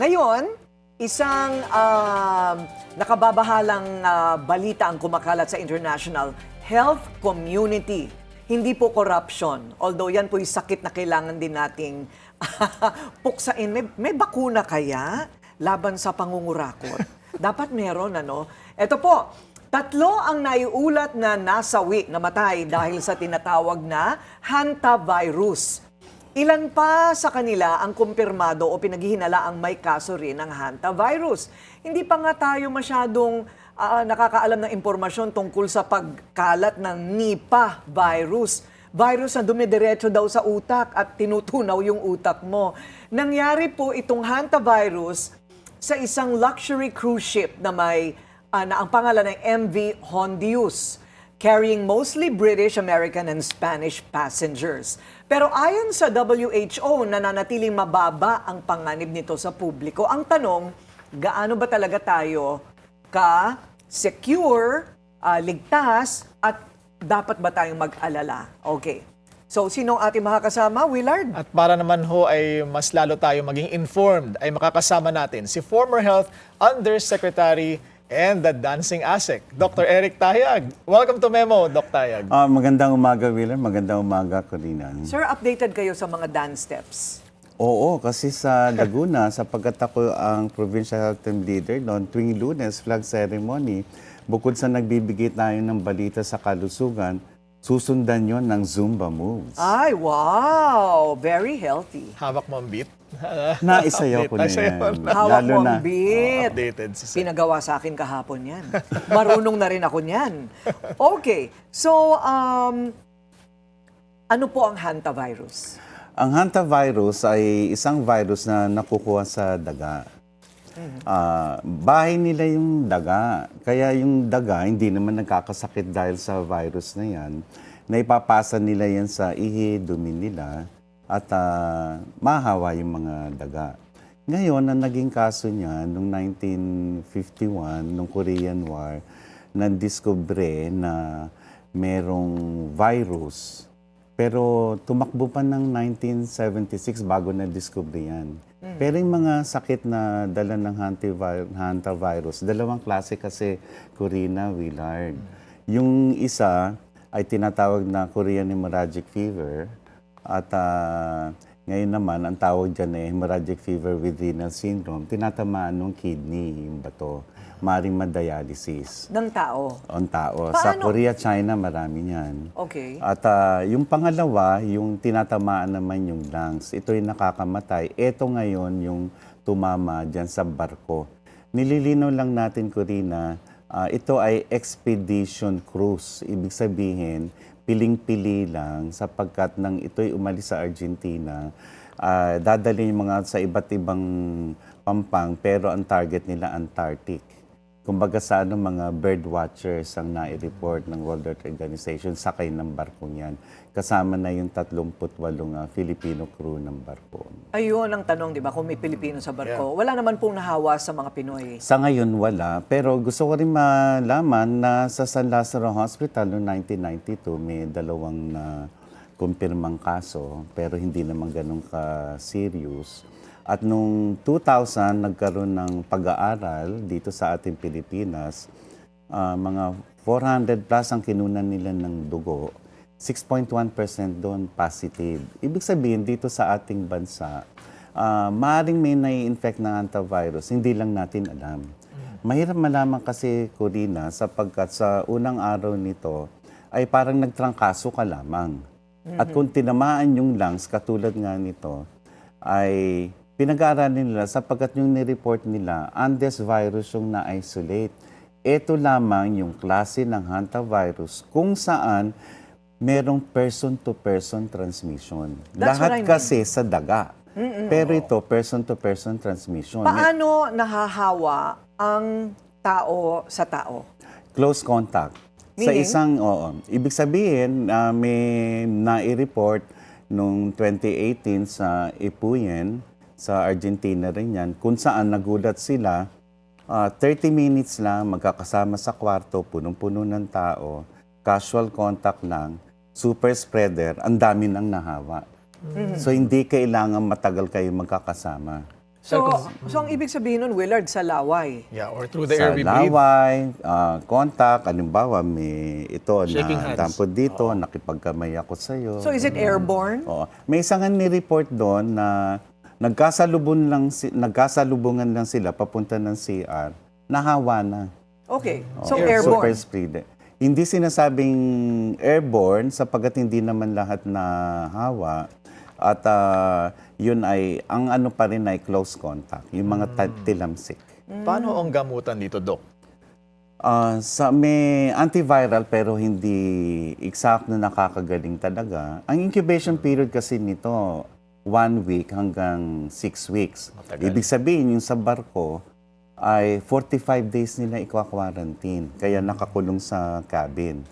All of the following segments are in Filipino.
Ngayon, isang nakababahalang balita ang kumakalat sa international health community. Hindi po corruption. Although yan po yung sakit na kailangan din nating puksain. May bakuna kaya laban sa pangungurakot? Dapat meron, ano? Ito po, 3 ang naiulat na nasawi, namatay dahil sa tinatawag na hantavirus. Ilan pa sa kanila ang kumpirmado o pinaghihinalaang may kaso rin ng hantavirus. Hindi pa nga tayo masyadong nakakaalam ng impormasyon tungkol sa pagkalat ng Nipah virus. Virus na dumidiretso daw sa utak at tinutunaw yung utak mo. Nangyari po itong hantavirus sa isang luxury cruise ship na may na ang pangalan ng MV Hondius, carrying mostly British, American, and Spanish passengers. Pero ayon sa WHO, nananatiling mababa ang panganib nito sa publiko. Ang tanong, gaano ba talaga tayo ka-secure, ligtas, at dapat ba tayong mag-alala? Okay. So, sino ang ating makakasama, Willard? At para naman ho ay mas lalo tayo maging informed, ay makakasama natin si former Health Undersecretary and the Dancing ASEC, Dr. Eric Tahayag. Welcome to Memo, Dr. Tahayag. Magandang umaga, Willard. Magandang umaga, Corina. Sir, updated kayo sa mga dance steps? Oo, kasi sa Laguna, sapagkat ako ang Provincial Health Team Leader noon, tuwing Lunes, flag ceremony, bukod sa nagbibigay tayo ng balita sa kalusugan, susundan yon ng Zumba moves. Ay, wow! Very healthy. Hawak mo ang beat. Naisayaw ko na Naisayaw yan. na. Hawak mo Lalo na, ang beat. Updated si Sir. Pinagawa sa akin kahapon yan. Marunong na rin ako niyan. Okay. So, ano po ang hantavirus? ang hantavirus ay isang virus na nakukuha sa daga. Bahay nila yung daga. Kaya yung daga, hindi naman nagkakasakit dahil sa virus na yan. Naipapasa nila yan sa ihi, dumi nila, at mahawa yung mga daga. Ngayon, ang naging kaso niya, noong 1951, noong Korean War, nadiskubre na merong virus. Pero tumakbo pa ng 1976 bago na-discover yan. Pero yung mga sakit na dala ng hantavirus, dalawang klase kasi, Corina, Willard. Yung isa ay tinatawag na Korean hemorrhagic fever. At ngayon naman, ang tawag dyan ay hemorrhagic fever with renal syndrome. Tinatamaan ng kidney, yung bato. Maring ma-dialysis. Ng tao? Ang tao. Paano? Sa Korea, China, marami yan. Okay. At yung pangalawa, yung tinatamaan naman yung lungs. Ito yung nakakamatay. Ito ngayon yung tumama dyan sa barko. Nililinaw lang natin, Corina, ito ay expedition cruise. Ibig sabihin, piling-pili lang sapagkat nang ito'y umalis sa Argentina, dadali yung mga sa iba't ibang pampang pero ang target nila Antarctic. Kumbaga sa mga bird watchers ang nai-report ng World Health Organization sakay ng barko niyan. Kasama na yung 38 Filipino crew ng barko. Ayun ang tanong, di ba, kung may Pilipino sa barko. Wala naman pong nahawa sa mga Pinoy. Sa ngayon wala, pero gusto ko rin malaman na sa San Lazaro Hospital noong 1992 may 2 na kumpirmang kaso pero hindi naman ganun ka-serious. At noong 2000, nagkaroon ng pag-aaral dito sa ating Pilipinas. Mga 400 plus ang kinunan nila ng dugo. 6.1% doon positive. Ibig sabihin, dito sa ating bansa, maaaring may nai-infect ng hantavirus, hindi lang natin alam. Mahirap malaman kasi, Corina, sapagkat sa unang araw nito, ay parang nagtrangkaso ka lamang. At kung tinamaan yung lungs, katulad nga nito, ay pinag-aaralan nila sapagkat yung nireport nila, Andes virus yung na-isolate. Ito lamang yung klase ng hantavirus kung saan merong person-to-person transmission. That's Lahat what I mean. kasi sa daga. Pero ito, person-to-person transmission. Paano nahahawa ang tao sa tao? Close contact. Meaning? Sa isang, ibig sabihin, may nai-report noong 2018 sa Ipuyen, sa Argentina rin yan, kung saan nagulat sila, 30 minutes lang, magkakasama sa kwarto, punong-puno ng tao, casual contact lang, super spreader, ang dami nang nahawa. So hindi kailangan matagal kayo magkakasama. So ang ibig sabihin nun, Willard, sa laway. Yeah, or through the Sa air we breathe. laway, contact, halimbawa may ito Shaking na hands. tampod dito, nakipagkamay ako sa'yo. So is it airborne? Oo. May isang ni-report doon na nagkasalubungan lang sila papunta ng CR, nahawa na. Okay. So Oo, airborne. Super spreader. Hindi sinasabing airborne sapagkat hindi naman lahat na hawa. At yun ay, ang ano pa rin ay close contact, yung mga tilamsik. Paano ang gamutan dito, Doc? May antiviral pero hindi exact na nakakagaling talaga. Ang incubation period kasi nito, 1 week hanggang 6 weeks. Matagal. Ibig sabihin, yung sa barko ay 45 days nila i-quarantine. Kaya nakakulong sa cabin.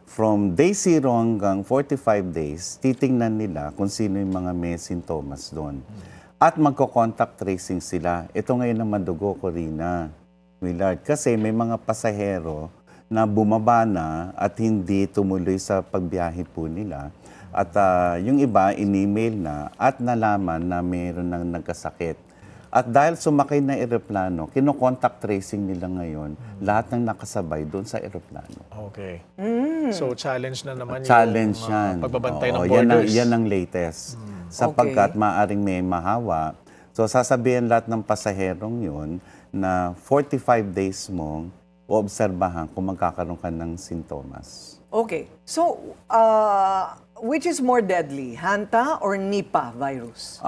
From day 0 hanggang 45 days, titingnan nila kung sino yung mga may sintomas doon. At magko-contact tracing sila. Ito ngayon ang madugo ko, Rina, Willard. Kasi may mga pasahero na bumaba na at hindi tumuloy sa pagbiyahe po nila. At yung iba, in-email na at nalaman na mayroon nang nagkasakit. At dahil sumakay na eroplano, kino-contact tracing nila ngayon lahat ng nakasabay doon sa eroplano. Okay. So, challenge na naman Challenge yung yan. pagbabantay ng Oo, borders. Yan ang latest. Sapagkat maaring may mahawa. So, sasabihin lahat ng pasaherong yun na 45 days mong oobserbahan kung magkakaroon ka ng sintomas. Okay. So, which is more deadly? Hanta or Nipah virus?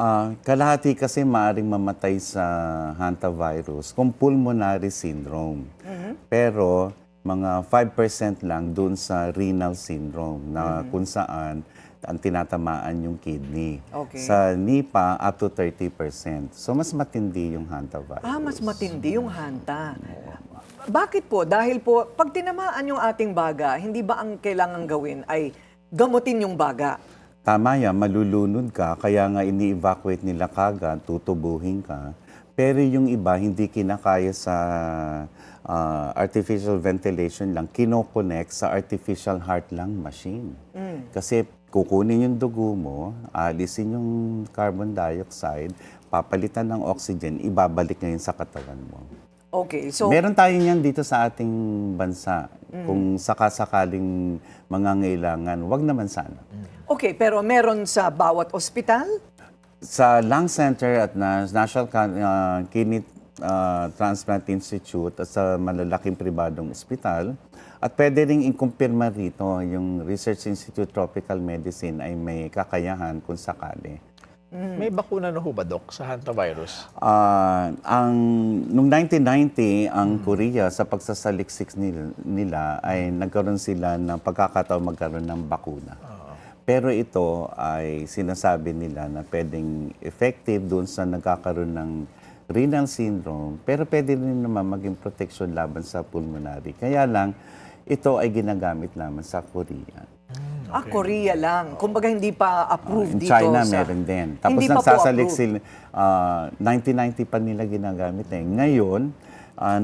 Kalahati kasi maaring mamatay sa hantavirus kung pulmonary syndrome. Pero mga 5% lang dun sa renal syndrome na kung saan ang tinatamaan yung kidney. Okay. Sa Nipah, up to 30%. So mas matindi yung hantavirus. Mas matindi yung hanta. Bakit po? Dahil po, pag tinamaan yung ating baga, hindi ba ang kailangan gawin ay gamutin yung baga? Tama yan, malulunod ka, kaya nga ini-evacuate nila kagad, tutubuhin ka. Pero yung iba, hindi kinakaya sa artificial ventilation lang, kinoconnect sa artificial heart lung machine. Kasi kukunin yung dugo mo, alisin yung carbon dioxide, papalitan ng oxygen, ibabalik ngayon sa katawan mo. Okay, so Meron tayo niyan dito sa ating bansa. Kung sakasakaling mangangailangan, wag naman sana. okay, pero meron sa bawat ospital? Sa Lung Center at National Kidney Transplant Institute at sa malalaking pribadong ospital. At pwede rin i-kumpirma rito yung Research Institute Tropical Medicine ay may kakayahan kung sakali. May bakuna na ho ba, Doc, sa hantavirus? Noong 1990, ang Korea sa pagsasaliksik nila ay nagkaroon sila ng pagkakataon magkaroon ng bakuna. Pero ito ay sinasabi nila na pwedeng effective doon sa nagkakaroon ng renal syndrome, pero pwede rin naman maging protection laban sa pulmonary. Kaya lang, ito ay ginagamit lamang sa Korea. Korea lang. Kumbaga hindi pa approved In dito China, sa... meron din. Tapos Hindi pa po nagsasalik approved. sila, 1990 pa nila ginagamit eh. Ngayon,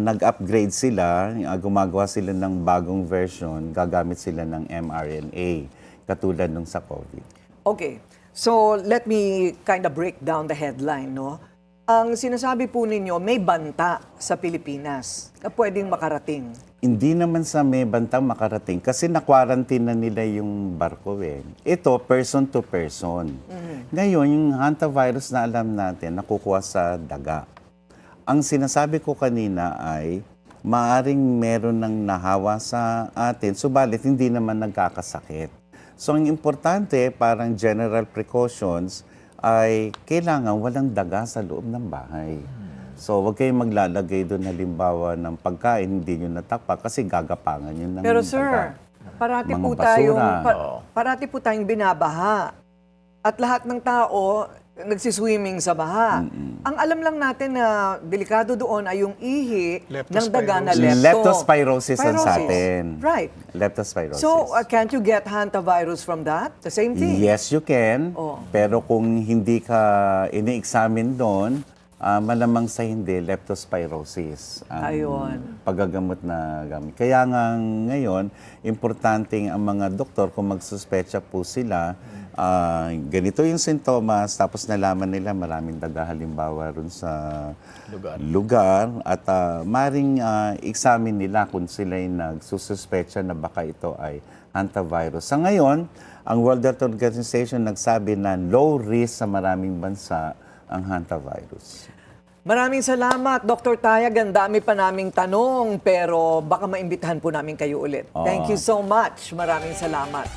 nag-upgrade sila, gumagawa sila ng bagong version, gagamit sila ng mRNA, katulad nung sa COVID. Okay. So, let me kind of break down the headline, no? Ang sinasabi po ninyo, may banta sa Pilipinas na pwedeng makarating. Hindi naman sa may bantang makarating kasi na-quarantine na nila yung barko eh. Ito, person to person. Ngayon, yung hantavirus na alam natin, nakukuha sa daga. Ang sinasabi ko kanina ay, maaring meron ng nahawa sa atin, subalit hindi naman nagkakasakit. So, ang importante, parang general precautions, ay kailangan walang daga sa loob ng bahay. So, huwag kayong maglalagay doon halimbawa ng pagkain, hindi nyo natakpa kasi gagapangan yun ng Pero daga. sir, parati Mga po basura. tayong parati po tayong binabaha. At lahat ng tao nagsiswimming sa baha. Ang alam lang natin na delikado doon ay yung ihi ng daga na Leptospirosis ang sa atin. Right. Leptospirosis. So, can't you get hantavirus from that? The same thing? Yes, you can. Oh. Pero kung hindi ka ini-examine doon, malamang sa hindi, leptospirosis. Ang Ayun. paggagamot na gamit. Kaya nga ngayon, importanteng ang mga doktor kung magsuspecha po sila ganito yung sintomas, tapos nalaman nila maraming halimbawa ron sa lugar at maring examine nila kung sila'y nagsususpecha na baka ito ay hantavirus. Sa ngayon, ang World Health Organization nagsabi na low risk sa maraming bansa ang hantavirus. Maraming salamat, Dr. Tayag. Ang dami pa naming tanong, pero baka maimbitahan po namin kayo ulit. Thank you so much. Maraming salamat.